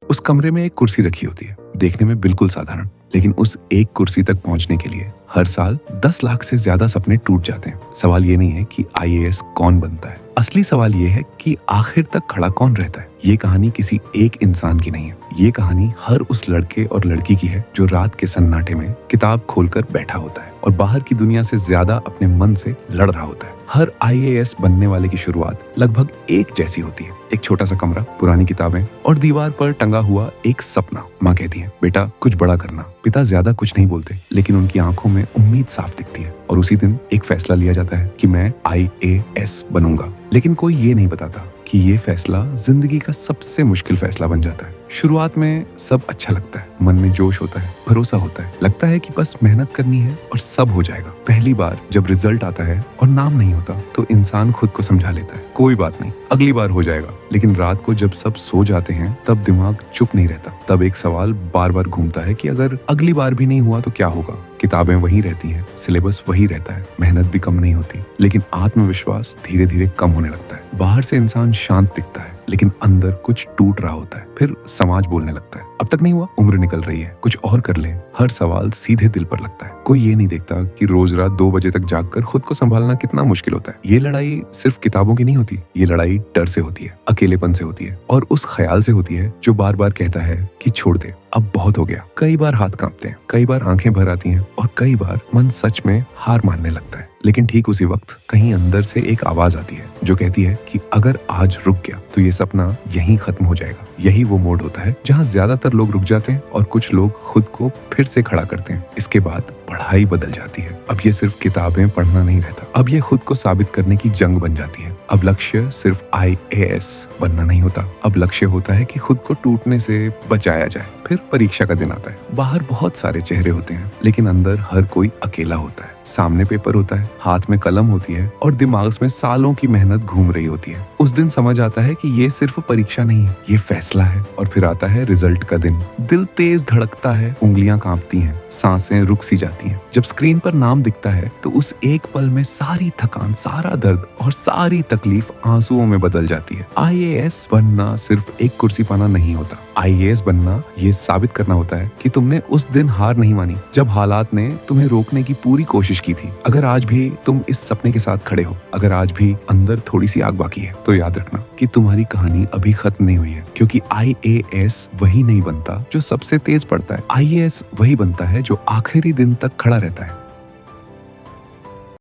उस कमरे में एक कुर्सी रखी होती है, देखने में बिल्कुल साधारण, लेकिन उस एक कुर्सी तक पहुंचने के लिए हर साल 10 लाख से ज्यादा सपने टूट जाते हैं। सवाल ये नहीं है कि आईएएस कौन बनता है, असली सवाल ये है कि आखिर तक खड़ा कौन रहता है। ये कहानी किसी एक इंसान की नहीं है, ये कहानी हर उस लड़के और लड़की की है जो रात के सन्नाटे में किताब खोलकर बैठा होता है और बाहर की दुनिया से ज्यादा अपने मन से लड़ रहा होता है। हर आईएएस बनने वाले की शुरुआत लगभग एक जैसी होती है, एक छोटा सा कमरा, पुरानी किताबें और दीवार पर टंगा हुआ एक सपना। माँ कहती है, बेटा कुछ बड़ा करना। पिता ज्यादा कुछ नहीं बोलते, लेकिन उनकी आंखों में उम्मीद साफ दिखती है और उसी दिन एक फैसला लिया जाता है कि मैं आईएएस बनूंगा। लेकिन कोई ये नहीं बताता कि ये फैसला जिंदगी का सबसे मुश्किल फैसला बन जाता है। शुरुआत में सब अच्छा लगता है, मन में जोश होता है, भरोसा होता है, लगता है कि बस मेहनत करनी है और सब हो जाएगा। पहली बार जब रिजल्ट आता है और नाम नहीं होता तो इंसान खुद को समझा लेता है, कोई बात नहीं, अगली बार हो जाएगा। लेकिन रात को जब सब सो जाते हैं तब दिमाग चुप नहीं रहता। तब एक सवाल बार बार घूमता है कि अगर अगली बार भी नहीं हुआ तो क्या होगा। किताबें वही रहती हैं, सिलेबस वही रहता है, मेहनत भी कम नहीं होती, लेकिन आत्मविश्वास धीरे धीरे कम होने लगता है। बाहर से इंसान शांत दिखता है, लेकिन अंदर कुछ टूट रहा होता है। फिर समाज बोलने लगता है, अब तक नहीं हुआ, उम्र निकल रही है, कुछ और कर ले। हर सवाल सीधे दिल पर लगता है। कोई ये नहीं देखता कि रोज रात 2 बजे तक जागकर खुद को संभालना कितना मुश्किल होता है। ये लड़ाई सिर्फ किताबों की नहीं होती, ये लड़ाई डर से होती है, अकेलेपन से होती है और उस ख्याल से होती है जो बार बार कहता है कि छोड़ दे, अब बहुत हो गया। कई बार हाथ कांपते हैं, कई बार आंखें भर आती हैं और कई बार मन सच में हार मानने लगता है। लेकिन ठीक उसी वक्त कहीं अंदर से एक आवाज आती है जो कहती है कि अगर आज रुक गया तो ये सपना यहीं खत्म हो जाएगा। यही वो मोड़ होता है जहाँ ज्यादातर लोग रुक जाते हैं और कुछ लोग खुद को फिर से खड़ा करते हैं। इसके बाद पढ़ाई बदल जाती है। अब ये सिर्फ किताबें पढ़ना नहीं रहता, अब ये खुद को साबित करने की जंग बन जाती है। अब लक्ष्य सिर्फ आईएएस बनना नहीं होता, अब लक्ष्य होता है कि खुद को टूटने से बचाया जाए। फिर परीक्षा का दिन आता है, बाहर बहुत सारे चेहरे होते हैं, लेकिन अंदर हर कोई अकेला होता है। सामने पेपर होता है, हाथ में कलम होती है और दिमाग में सालों की मेहनत घूम रही होती है। उस दिन समझ आता है कि ये सिर्फ परीक्षा नहीं है, ये फैसला है। और फिर आता है रिजल्ट का दिन। दिल तेज धड़कता है, उंगलियां कांपती हैं, सांसें रुक सी जाती हैं। जब स्क्रीन पर नाम दिखता है तो उस एक पल में सारी थकान, सारा दर्द और सारी तकलीफ आंसुओं में बदल जाती है। आईएएस बनना सिर्फ एक कुर्सी पाना नहीं होता, आईएएस बनना ये साबित करना होता है कि तुमने उस दिन हार नहीं मानी जब हालात ने तुम्हें रोकने की पूरी कोशिश की थी। अगर आज भी तुम इस सपने के साथ खड़े हो, अगर आज भी अंदर थोड़ी सी आग बाकी है, तो याद रखना कि तुम्हारी कहानी अभी खत्म नहीं हुई है। क्योंकि आईएएस वही नहीं बनता जो सबसे तेज पढ़ता है, आईएएस वही बनता है जो आखिरी दिन तक खड़ा रहता है।